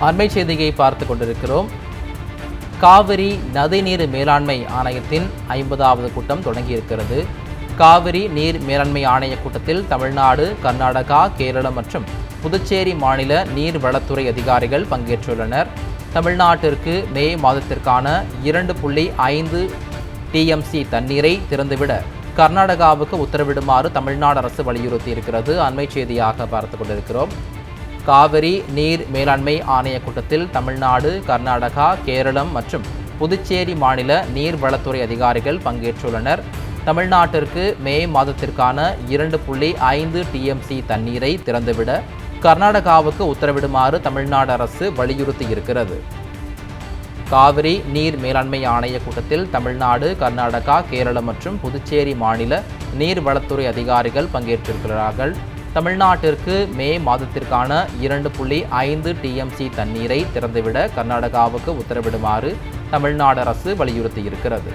அண்மை செய்தியை பார்த்து கொண்டிருக்கிறோம். காவிரி நதிநீர் மேலாண்மை ஆணையத்தின் 50வது கூட்டம் தொடங்கியிருக்கிறது. காவிரி நீர் மேலாண்மை ஆணைய கூட்டத்தில் தமிழ்நாடு, கர்நாடகா, கேரளம் மற்றும் புதுச்சேரி மாநில நீர்வளத்துறை அதிகாரிகள் பங்கேற்றுள்ளனர். தமிழ்நாட்டிற்கு மே மாதத்திற்கான 2.5 TMC தண்ணீரை திறந்துவிட கர்நாடகாவுக்கு உத்தரவிடுமாறு தமிழ்நாடு அரசு வலியுறுத்தியிருக்கிறது. அண்மை செய்தியாக பார்த்து கொண்டிருக்கிறோம். காவிரி நீர் மேலாண்மை ஆணைய கூட்டத்தில் தமிழ்நாடு, கர்நாடகா, கேரளம் மற்றும் புதுச்சேரி மாநில நீர்வளத்துறை அதிகாரிகள் பங்கேற்றுள்ளனர். தமிழ்நாட்டிற்கு மே மாதத்திற்கான 2.5 TMC தண்ணீரை திறந்துவிட கர்நாடகாவுக்கு உத்தரவிடுமாறு தமிழ்நாடு அரசு வலியுறுத்தியிருக்கிறது. காவிரி நீர் மேலாண்மை ஆணைய கூட்டத்தில் தமிழ்நாடு, கர்நாடகா, கேரளம் மற்றும் புதுச்சேரி மாநில நீர்வளத்துறை அதிகாரிகள் பங்கேற்றிருக்கிறார்கள். தமிழ்நாட்டிற்கு மே மாதத்திற்கான 2.5 TMC தண்ணீரை திறந்துவிட கர்நாடகாவுக்கு உத்தரவிடுமாறு தமிழ்நாடு அரசு வலியுறுத்தியிருக்கிறது.